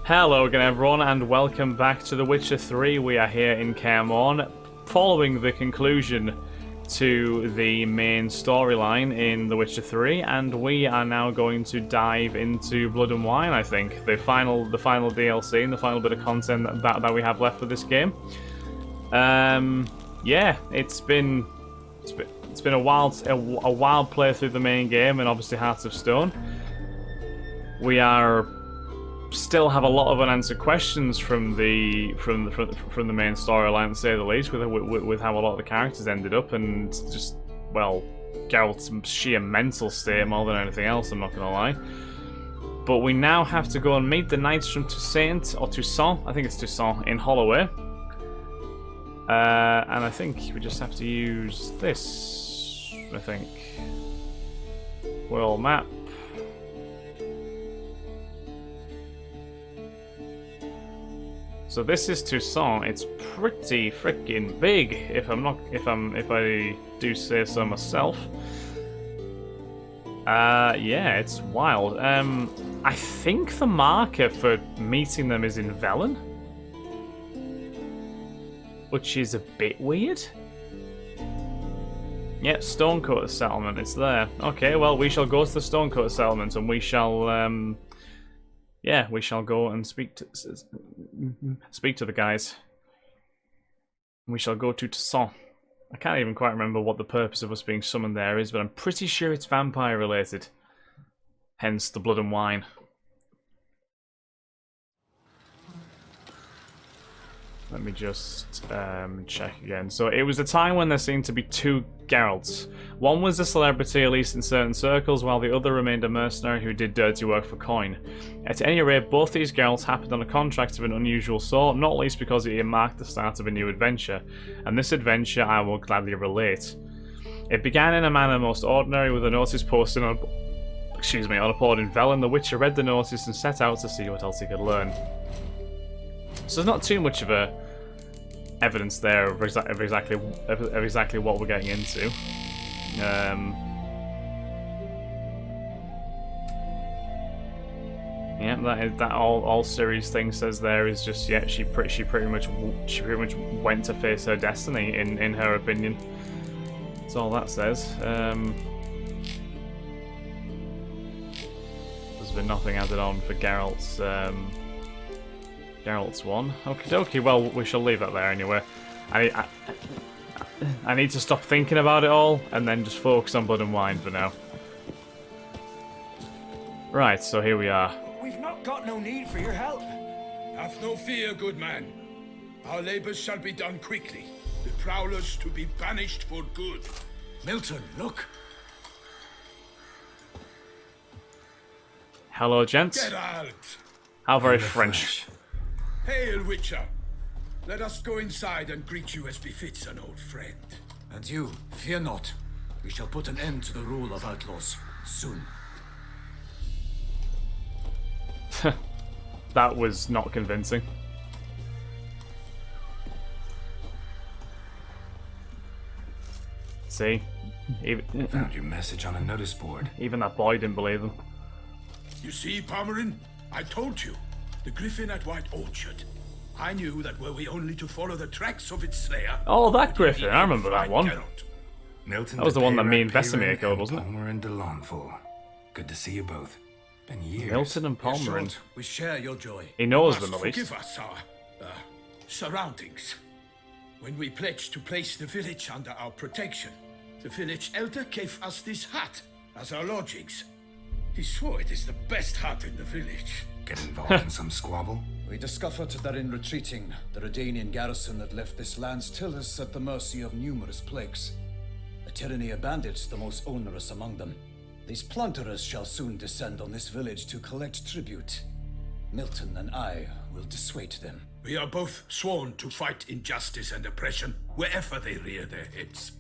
Hello again everyone and welcome back to The Witcher 3. We are here in Kaer Morhen, following the conclusion to the main storyline in The Witcher 3, and we are now going to dive into Blood and Wine, I think. The final DLC and the final bit of content that we have left for this game. Yeah, it's been a wild play through the main game and obviously Hearts of Stone. We still have a lot of unanswered questions from the main storyline, to say the least, with how a lot of the characters ended up, and just, well, Geralt's sheer mental state more than anything else, I'm not gonna lie. But we now have to go and meet the knights from Toussaint, or Toussaint, I think it's Toussaint, in Holloway. And I think we just have to use this, I think. World map. So this is Toussaint. It's pretty freaking big, if I do say so myself. Yeah, it's wild. I think the marker for meeting them is in Velen, which is a bit weird. Yeah, Stonecoat Settlement. It's there. Okay, well, we shall go to the Stonecoat Settlement, and we shall yeah, we shall go and speak to the guys. We shall go to Toussaint. I can't even quite remember what the purpose of us being summoned there is, but I'm pretty sure it's vampire related. Hence the Blood and Wine. Let me just check again. So it was a time when there seemed to be two Geralts. One was a celebrity, at least in certain circles, while the other remained a mercenary who did dirty work for coin. At any rate, both these Geralts happened on a contract of an unusual sort, not least because it marked the start of a new adventure. And this adventure I will gladly relate. It began in a manner most ordinary, with a notice posted on a board in Velen. The Witcher read the notice and set out to see what else he could learn. So there's not too much of a evidence there of exactly what we're getting into. Yeah, that all Ciri's thing says there is just, yeah, she pretty much went to face her destiny in her opinion. That's all that says. There's been nothing added on for Geralt's one. Okie dokie, well, we shall leave that there anyway. I need to stop thinking about it all and then just focus on Blood and Wine for now. Right, so here we are. We've not got no need for your help. Have no fear, good man. Our labors shall be done quickly. The prowlers to be banished for good. Milton, look. Hello, gents. Get out! How very French. Hail, Witcher. Let us go inside and greet you as befits an old friend. And you, fear not. We shall put an end to the rule of outlaws soon. That was not convincing. See? Found your message on a notice board. Even that boy didn't believe them. You see, Palmerin? I told you. The griffin at White Orchard. I knew that were we only to follow the tracks of its slayer... Oh, that griffin. I remember that one. Milton, that was the one that me and Vesemir killed, wasn't it? Palmer and DeLon for. Good to see you both. Been years. Milton and Palmerin. We share your joy. He knows them at least. Forgive us our surroundings. When we pledged to place the village under our protection, the village elder gave us this hut as our lodgings. He swore it is the best hut in the village. Get involved in some squabble? We discovered that in retreating, the Redanian garrison that left this land still is at the mercy of numerous plagues. A tyranny of bandits, the most onerous among them. These plunderers shall soon descend on this village to collect tribute. Milton and I will dissuade them. We are both sworn to fight injustice and oppression wherever they rear their heads.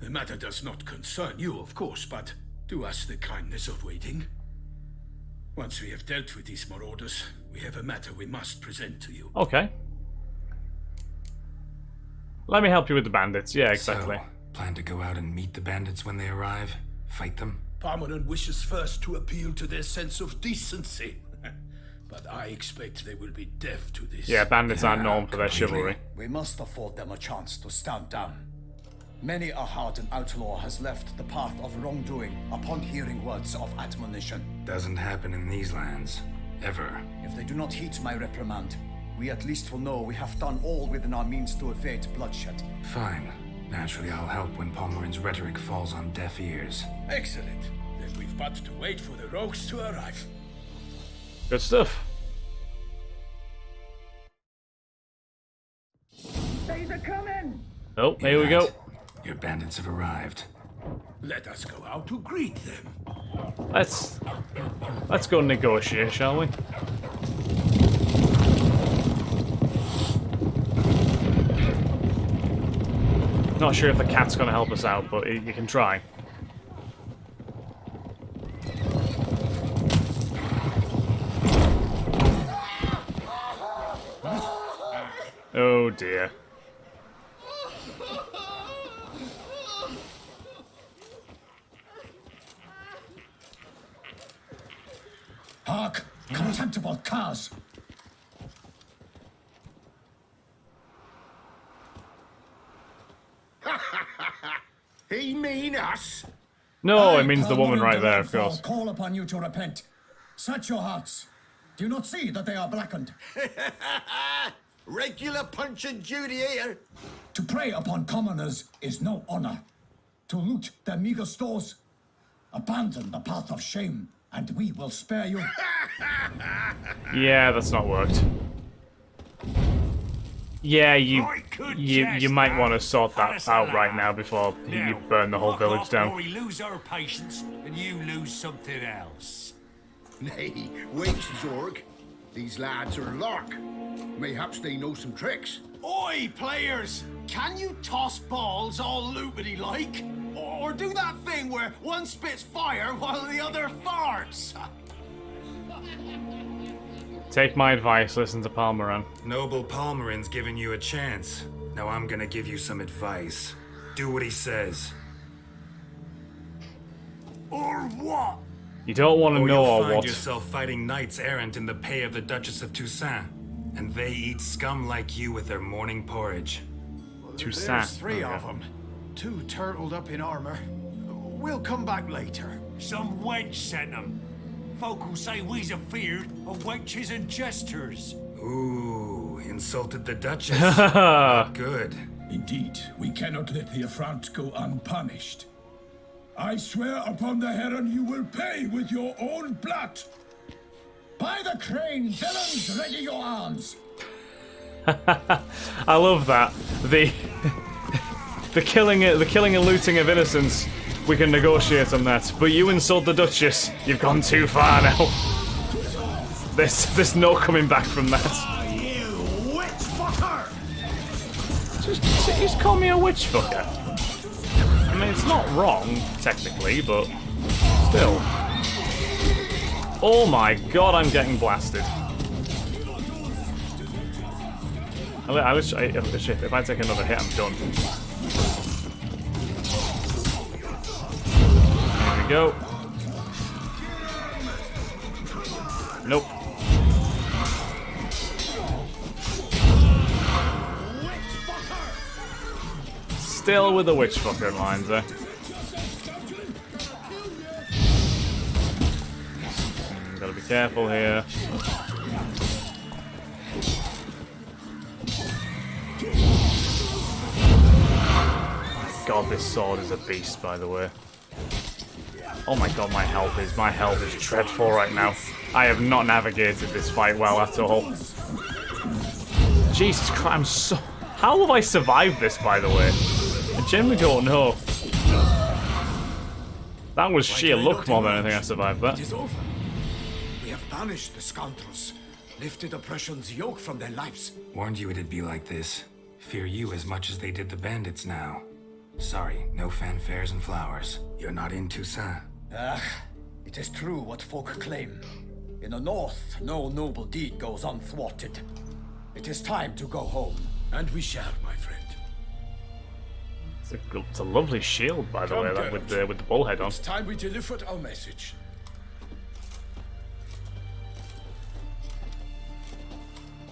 The matter does not concern you, of course, but do us the kindness of waiting. Once we have dealt with these marauders, we have a matter we must present to you. Okay. Let me help you with the bandits. Yeah, exactly. So, plan to go out and meet the bandits when they arrive? Fight them? Palmerin wishes first to appeal to their sense of decency. but I expect they will be deaf to this. Yeah, bandits aren't known for their chivalry. We must afford them a chance to stand down. Many a hardened outlaw has left the path of wrongdoing upon hearing words of admonition. Doesn't happen in these lands. Ever. If they do not heed my reprimand, we at least will know we have done all within our means to evade bloodshed. Fine. Naturally, I'll help when Palmerin's rhetoric falls on deaf ears. Excellent. Then we've but to wait for the rogues to arrive. Good stuff. They're coming! Oh, here we go. Your bandits have arrived. Let us go out to greet them. Let's go negotiate, shall we? Not sure if the cat's gonna help us out, but you can try. Oh dear. Hark! Contemptible cars! He mean us? No, it means the woman right there, of course. Call upon you to repent. Search your hearts. Do you not see that they are blackened? Regular Punch and Judy here. To prey upon commoners is no honor. To loot their meager stores, abandon the path of shame, and we will spare you. Yeah, that's not worked. Yeah, you might want to sort that out right now before you burn the whole village down. We lose our patience and you lose something else. Nay, wait, Zorg. These lads are lark. Mayhaps they know some tricks. Oi, players! Can you toss balls all loopity like? Or do that thing where one spits fire while the other farts? Take my advice, listen to Palmeran. Noble Palmerin's giving you a chance. Now I'm gonna give you some advice. Do what he says. Or what? You don't want to Or know you'll or find what. yourself fighting knights errant in the pay of the Duchess of Toussaint. And they eat scum like you with their morning porridge. Toussaint. There's three of them. Two turtled up in armor. We'll come back later. Some wench sent them. Folk will say we's afeard of wenches and jesters. Ooh, insulted the Duchess. Not good. Indeed, we cannot let the affront go unpunished. I swear upon the heron you will pay with your own blood. By the crane, villains, ready your arms. I love that. The killing and looting of innocents, we can negotiate on that. But you insult the Duchess, you've gone too far now. There's no coming back from that. You witch fucker! Just call me a witch fucker. I mean, it's not wrong, technically, but still. Oh my god, I'm getting blasted. Shit, if I take another hit, I'm done. There we go. Nope. Still with the witch fucker lines there. Gotta be careful here. God, this sword is a beast, by the way. Oh my god, my health is dreadful right now. I have not navigated this fight well at all. Jesus Christ, I'm so... How have I survived this, by the way? I genuinely don't know. That was sheer luck more than anything I survived that. It is over. We have banished the scoundrels, lifted oppression's yoke from their lives. Warned you it'd be like this. Fear you as much as they did the bandits now. Sorry, no fanfares and flowers. You're not in Toussaint. It is true what folk claim. In the north, no noble deed goes unthwarted. It is time to go home. And we shall, my friend. It's a lovely shield, by the way, that with the bullhead on. It's time we delivered our message.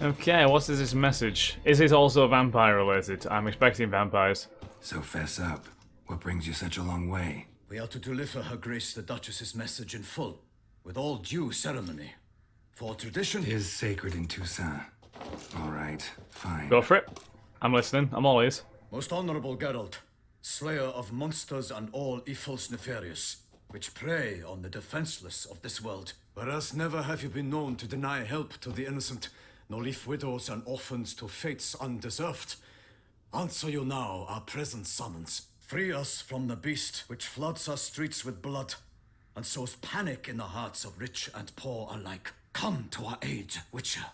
Okay, what is this message? Is it also vampire related? I'm expecting vampires. So fess up. What brings you such a long way? We are to deliver Her Grace the Duchess's message in full, with all due ceremony. For tradition Is sacred in Toussaint. All right, fine. Go for it. I'm listening. I'm all ears. Most honorable Geralt, slayer of monsters and all evils nefarious, which prey on the defenseless of this world. Whereas never have you been known to deny help to the innocent, nor leave widows and orphans to fates undeserved. Answer you now our present summons. Free us from the beast which floods our streets with blood, and sows panic in the hearts of rich and poor alike. Come to our aid, Witcher.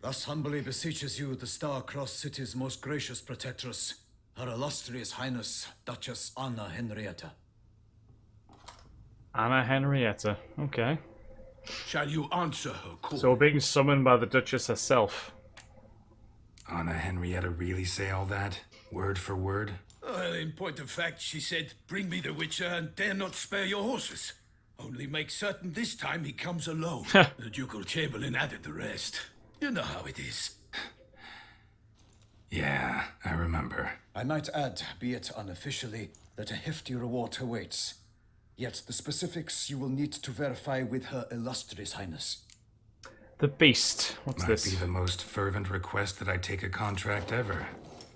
Thus humbly beseeches you the Star-Crossed City's most gracious protectress, Her Illustrious Highness, Duchess Anna Henrietta. Anna Henrietta. Okay. Shall you answer her call? So being summoned by the Duchess herself. Anna Henrietta really say all that? Word for word? Well, in point of fact, she said, bring me the Witcher and dare not spare your horses. Only make certain this time he comes alone. The Ducal Chamberlain added the rest. You know how it is. Yeah, I remember. I might add, be it unofficially, that a hefty reward awaits. Yet the specifics you will need to verify with Her Illustrious Highness. The Beast. What's Might this? be the most fervent request that I take a contract ever.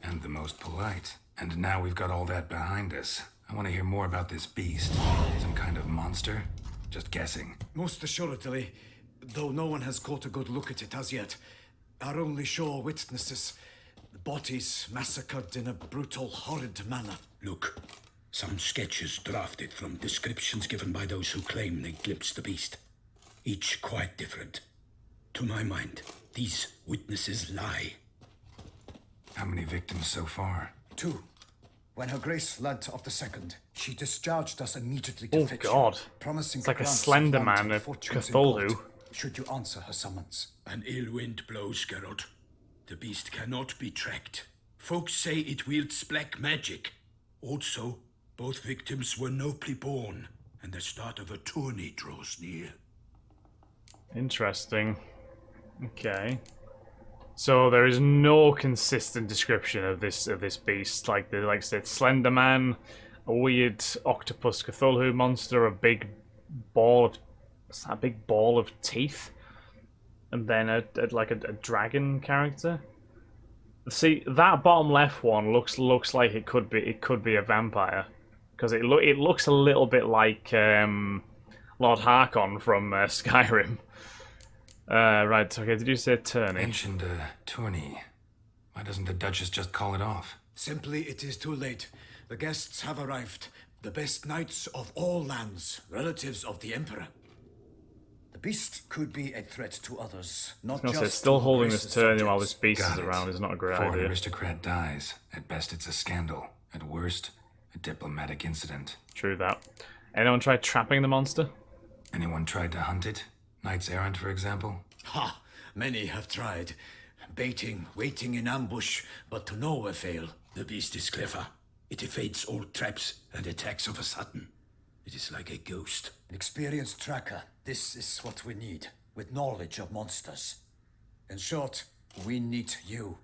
And the most polite. And now we've got all that behind us. I want to hear more about this beast. Some kind of monster? Just guessing. Most assuredly, though no one has caught a good look at it as yet. Our only sure witnesses, bodies massacred in a brutal, horrid manner. Look, some sketches drafted from descriptions given by those who claim they glimpsed the beast. Each quite different. To my mind, these witnesses lie. How many victims so far? 2. When Her Grace learnt of the second, she discharged us immediately to Oh fetch God. you, promising It's like a grants of Slender land Man and of fortunes in Cthulhu. court, should you answer her summons. An ill wind blows, Geralt. The beast cannot be tracked. Folks say it wields black magic. Also, both victims were nobly born, and the start of a tourney draws near. Interesting. Okay. So there is no consistent description of this beast. Like I said, Slender Man, a weird octopus Cthulhu monster, a big ball of teeth, and then a dragon character. See, that bottom left one looks like it could be a vampire, because it looks a little bit like Lord Harkon from Skyrim. Right, okay, did you say tourney? Mentioned a tourney. Why doesn't the Duchess just call it off? Simply, it is too late. The guests have arrived. The best knights of all lands, relatives of the Emperor. The beast could be a threat to others, not I was gonna just say, still to holding Grace's this tourney while subjects. this beast Got is it. around is not a great Foreign idea. aristocrat dies. At best, it's a scandal. At worst, a diplomatic incident. True that. Anyone tried trapping the monster? Anyone tried to hunt it? Knights errant, for example? Ha! Many have tried. Baiting, waiting in ambush, but to no avail. The beast is clever. It evades all traps and attacks of a sudden. It is like a ghost. An experienced tracker. This is what we need, with knowledge of monsters. In short, we need you.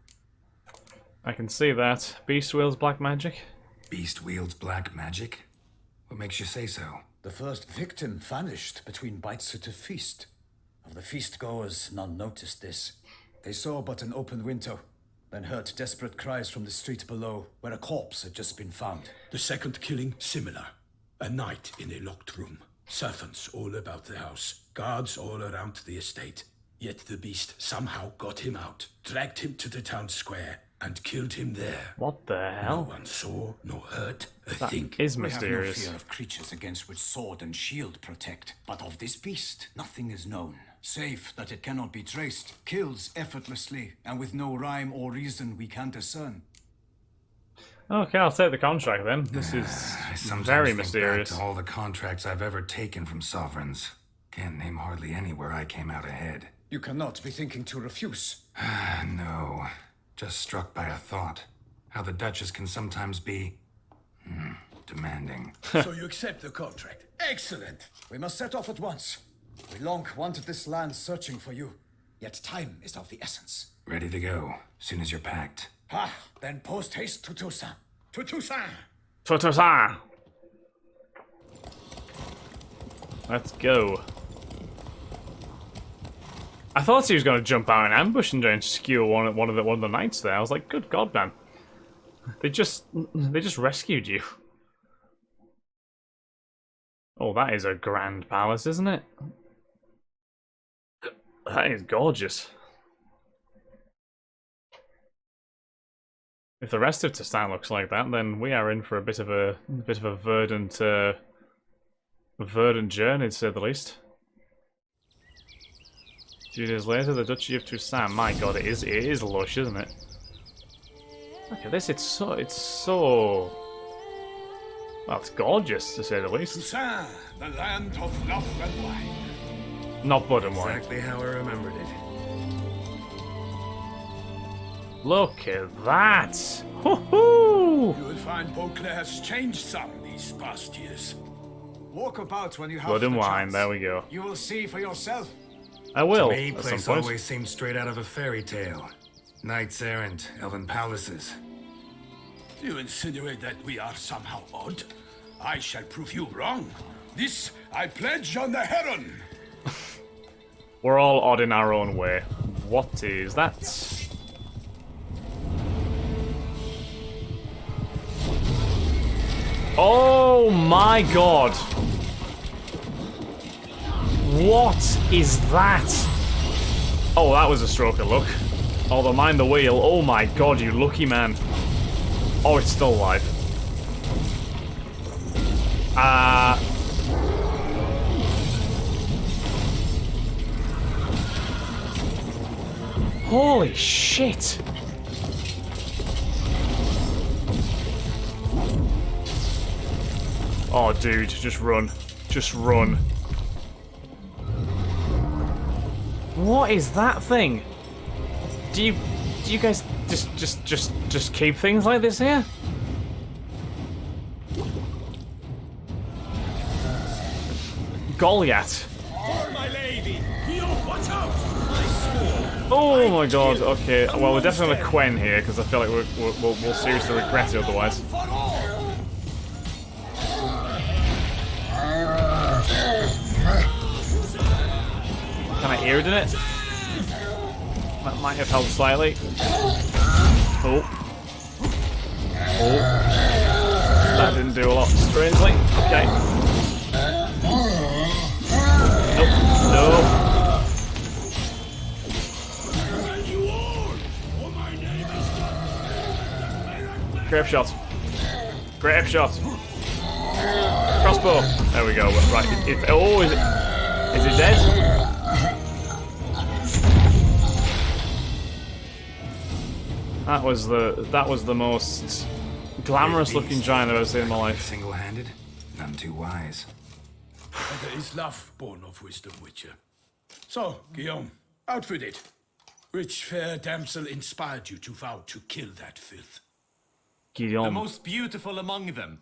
I can see that. Beast wields black magic? Beast wields black magic? What makes you say so? The first victim vanished between bites at a feast. Of the feast-goers, none noticed this. They saw but an open window, then heard desperate cries from the street below, where a corpse had just been found. The second killing, similar. A night in a locked room. Servants all about the house. Guards all around the estate. Yet the beast somehow got him out, dragged him to the town square, and killed him there. What the No hell? one saw, nor heard a That thing. is We have no mysterious. fear of creatures against which sword and shield protect. But of this beast, nothing is known. Save that it cannot be traced, kills effortlessly, and with no rhyme or reason we can discern. Okay, I'll take the contract then. This is I sometimes very think mysterious. back to all the contracts I've ever taken from sovereigns. Can't name hardly any where I came out ahead. You cannot be thinking to refuse. No. Just struck by a thought. How the Duchess can sometimes be... demanding. So you accept the contract. Excellent. We must set off at once. We long wanted this land searching for you. Yet time is of the essence. Ready to go, soon as you're packed. Then post haste to Toussaint. To Toussaint! Toussaint! Let's go. I thought he was going to jump out and ambush and try and skewer one of the knights there. I was like, good God, man. They just rescued you. Oh, that is a grand palace, isn't it? That is gorgeous. If the rest of Toussaint looks like that, then we are in for a bit of a verdant journey, to say the least. 2 years later, the Duchy of Toussaint. My God, it is lush, isn't it? Look at this. It's so. Well, it's gorgeous, to say the least. Toussaint, the land of love and wine. Not blood and wine. Exactly how I remembered it. Look at that! Hoo-hoo! You will find Beauclair has changed some these past years. Walk about when you have Blood and the wine. chance. There we go. You will see for yourself. I will. To me, At some place point. always seemed straight out of a fairy tale. Knights errant, elven palaces. You insinuate that we are somehow odd? I shall prove you wrong. This I pledge on the Heron. We're all odd in our own way. What is that? Oh my God! What is that? Oh, that was a stroke of luck. Although mind the wheel. Oh my God, you lucky man. Oh, it's still alive. Holy shit! Oh, dude, just run. Just run. What is that thing? Do you guys just keep things like this here? Goliath. My lady, watch out! Oh my God. Okay. Well, we're definitely gonna Quen here because I feel like we'll seriously regret it otherwise. Can I air it in it? That might have helped slightly. Oh. Oh. That didn't do a lot, strangely. Okay. Nope. No. Grape shot. Grape shot. Crossbow. There we go. Right. Oh, is it dead? That was the most glamorous looking giant I've ever seen in my life. Single-handed? None too wise. There is love born of wisdom, Witcher. So, Guillaume, out with it. Which fair damsel inspired you to vow to kill that filth? The Guillaume. most beautiful among them.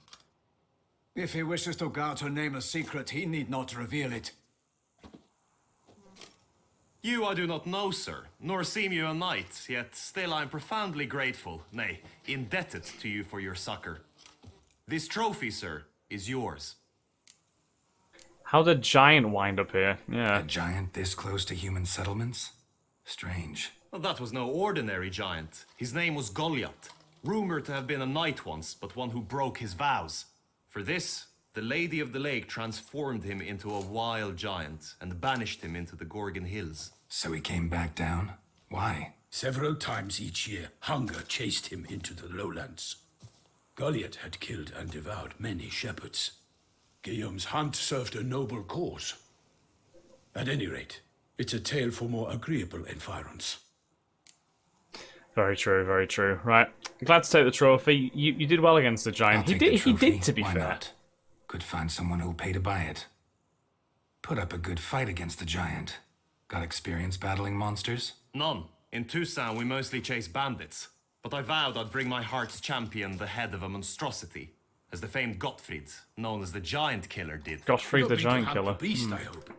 If he wishes to guard her name a secret, he need not reveal it. You I do not know, sir, nor seem you a knight, yet still I am profoundly grateful, nay, indebted to you for your succor. This trophy, sir, is yours. How did giant wind up here? Yeah. A giant this close to human settlements? Strange. Well, that was no ordinary giant. His name was Goliath, rumored to have been a knight once, but one who broke his vows. For this, the Lady of the Lake transformed him into a wild giant and banished him into the Gorgon Hills. So he came back down? Why? Several times each year, hunger chased him into the lowlands. Goliath had killed and devoured many shepherds. Guillaume's hunt served a noble cause. At any rate, it's a tale for more agreeable environs. Very true, very true. Right. Glad to take the trophy. You did well against the giant. I'll take the trophy. He did, to be Why fair. not? Could find someone who'll pay to buy it. Put up a good fight against the giant. Got experience battling monsters? None. In Toussaint, we mostly chase bandits. But I vowed I'd bring my heart's champion the head of a monstrosity, as the famed Gottfried, known as the Giant Killer, did. Gottfried the Hoping to Giant hunt Killer. The beast, I hope.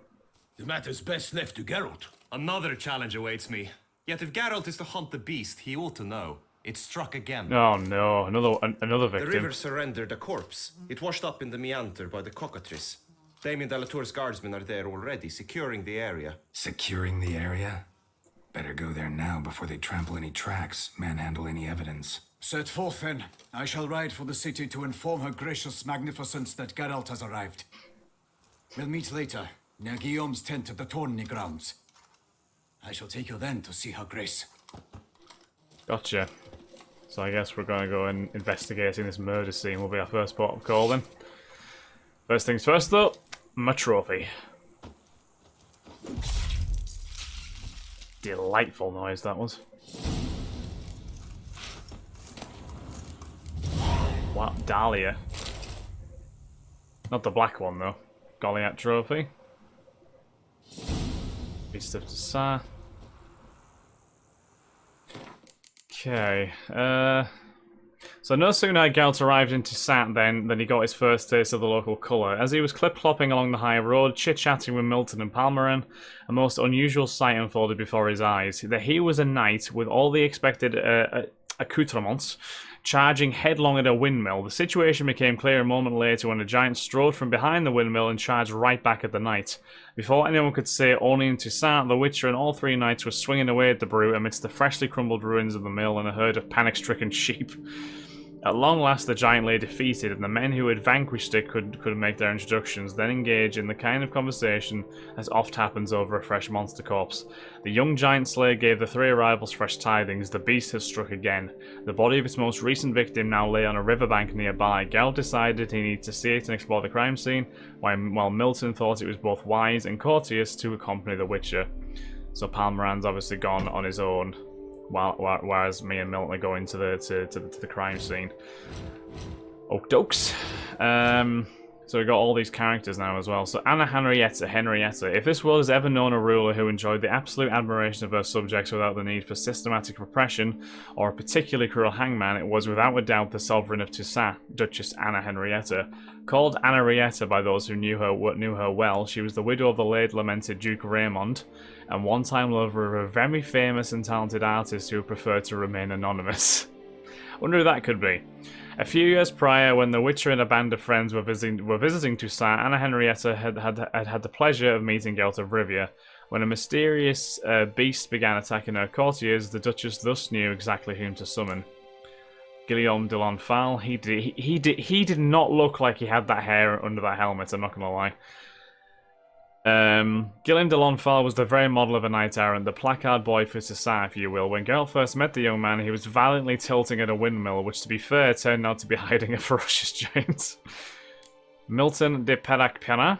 The matter's best left to Geralt. Another challenge awaits me. Yet if Geralt is to hunt the beast, he ought to know. It struck again. Oh no, another The victim. river surrendered a corpse. It washed up in the meander by the cockatrice. Damien de la Tour's guardsmen are there already, securing the area. Securing the area? Better go there now before they trample any tracks, manhandle any evidence. Set forth then. I shall ride for the city to inform her gracious magnificence that Geralt has arrived. We'll meet later, near Guillaume's tent at the tourney grounds. I shall take you then to see her grace. Gotcha. So I guess we're going to go and investigating this murder scene will be our first port of call then. First things first though, my trophy. Delightful noise that was. Wow, Dahlia. Not the black one though. Goliath trophy. Beast of Toussaint. Okay, so no sooner had Geralt arrived in Toussaint than he got his first taste of the local colour. As he was clip-clopping along the high road, chit-chatting with Milton and Palmeran, a most unusual sight unfolded before his eyes. That he was a knight with all the expected accoutrements, charging headlong at a windmill. The situation became clear a moment later when a giant strode from behind the windmill and charged right back at the knight. Before anyone could say only in Toussaint, the Witcher and all three knights were swinging away at the brute amidst the freshly crumbled ruins of the mill and a herd of panic-stricken sheep. At long last, the giant lay defeated, and the men who had vanquished it could make their introductions, then engage in the kind of conversation as oft happens over a fresh monster corpse. The young giant slayer gave the three arrivals fresh tidings. The beast had struck again. The body of its most recent victim now lay on a riverbank nearby. Geralt decided he needed to see it and explore the crime scene, while Milton thought it was both wise and courteous to accompany the Witcher. So Palmeran's obviously gone on his own, whereas me and Milton are going to the crime scene. Oak dokes. So we've got all these characters now as well. So Anna Henrietta. If this world has ever known a ruler who enjoyed the absolute admiration of her subjects without the need for systematic repression or a particularly cruel hangman, it was without a doubt the sovereign of Toussaint, Duchess Anna Henrietta. Called Anarietta by those who knew her well, she was the widow of the late lamented Duke Raymond, and one-time lover of a very famous and talented artist who preferred to remain anonymous. Wonder who that could be. A few years prior, when the Witcher and a band of friends were visiting Toussaint, Anna Henrietta had the pleasure of meeting Geralt of Rivia. When a mysterious beast began attacking her courtiers, the Duchess thus knew exactly whom to summon. Guillaume de Lonfal. He did not look like he had that hair under that helmet, I'm not gonna lie. Guillaume de Lonfal was the very model of a knight errant, the placard boy for Toussaint, if you will. When Geralt first met the young man, he was valiantly tilting at a windmill, which, to be fair, turned out to be hiding a ferocious giant. Milton de Peracpenan.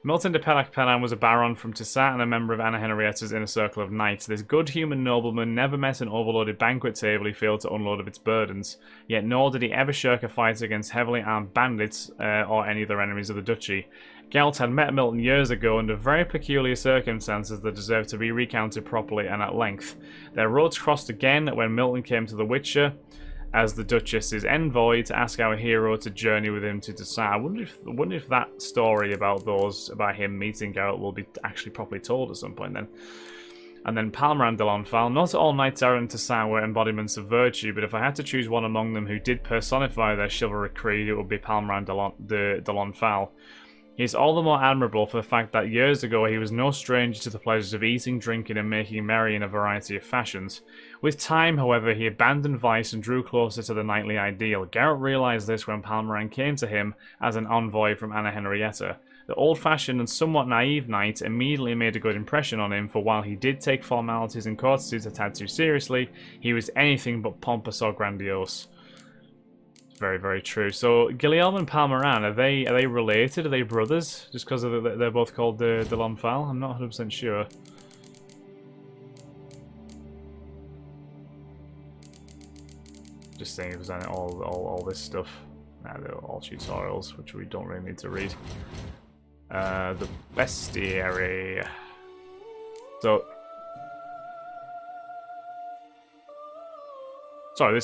Milton de Peracpenan was a baron from Toussaint and a member of Anna Henrietta's inner circle of knights. This good human nobleman never met an overloaded banquet table he failed to unload of its burdens, yet nor did he ever shirk a fight against heavily armed bandits or any other enemies of the duchy. Geralt had met Milton years ago under very peculiar circumstances that deserve to be recounted properly and at length. Their roads crossed again when Milton came to the Witcher as the Duchess's envoy to ask our hero to journey with him to Toussaint. I wonder if that story about him meeting Geralt will be actually properly told at some point then. And then Palmeran de Lonfal. Not all knights errant in Toussaint were embodiments of virtue, but if I had to choose one among them who did personify their chivalric creed, it would be Palmeran de Lonfal. He is all the more admirable for the fact that years ago he was no stranger to the pleasures of eating, drinking, and making merry in a variety of fashions. With time, however, he abandoned vice and drew closer to the knightly ideal. Geralt realised this when Palmeran came to him as an envoy from Anna Henrietta. The old-fashioned and somewhat naive knight immediately made a good impression on him, for while he did take formalities and courtesies a tad too seriously, he was anything but pompous or grandiose. Very, very true. So Guillaume and Palmeran, are they related? Are they brothers? Just because they're both called de Lonfal? I'm not 100% sure. Just saying, if there's all this stuff. Nah, they're all tutorials, which we don't really need to read. The bestiary. So. Sorry,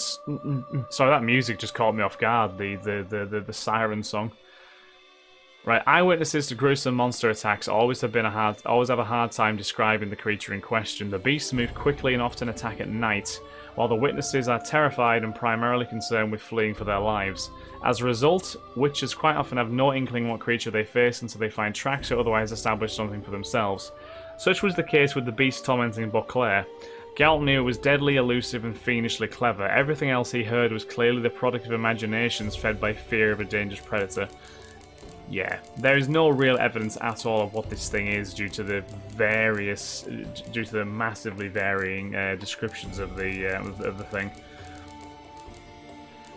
that music just caught me off guard. The siren song. Right, eyewitnesses to gruesome monster attacks always have a hard time describing the creature in question. The beasts move quickly and often attack at night, while the witnesses are terrified and primarily concerned with fleeing for their lives. As a result, witches quite often have no inkling what creature they face until they find tracks or otherwise establish something for themselves. Such was the case with the beast tormenting Beauclair. Geralt knew it was deadly, elusive, and fiendishly clever. Everything else he heard was clearly the product of imaginations fed by fear of a dangerous predator. Yeah, there is no real evidence at all of what this thing is due to the massively varying descriptions of the thing.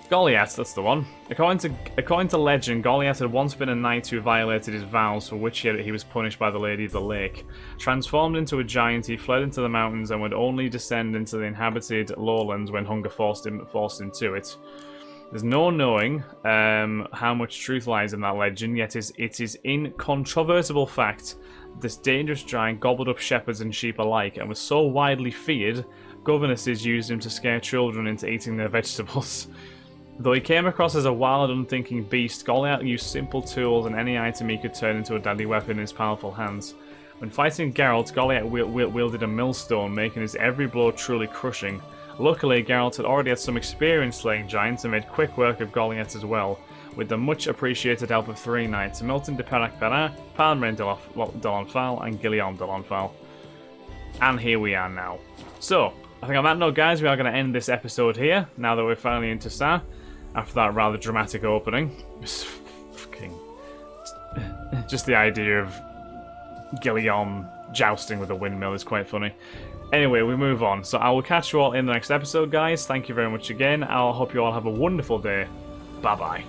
Goliath, that's the one. According to legend, Goliath had once been a knight who violated his vows, for which he was punished by the Lady of the Lake. Transformed into a giant, he fled into the mountains and would only descend into the inhabited lowlands when hunger forced him to it. There's no knowing how much truth lies in that legend, yet it is incontrovertible fact this dangerous giant gobbled up shepherds and sheep alike and was so widely feared, governesses used him to scare children into eating their vegetables. Though he came across as a wild, unthinking beast, Goliath used simple tools and any item he could turn into a deadly weapon in his powerful hands. When fighting Geralt, Goliath wielded a millstone, making his every blow truly crushing. Luckily, Geralt had already had some experience slaying giants and made quick work of Goliath as well, with the much appreciated help of 3 knights, Milton de Perac-Perin, Palmerain de l'Enfal, and Guillaume de l'Enfal. And here we are now. So, I think on that note, guys, we are going to end this episode here, now that we're finally in Toussaint, after that rather dramatic opening. Just the idea of Guillaume jousting with a windmill is quite funny. Anyway, we move on. So I will catch you all in the next episode, guys. Thank you very much again. I hope you all have a wonderful day. Bye-bye.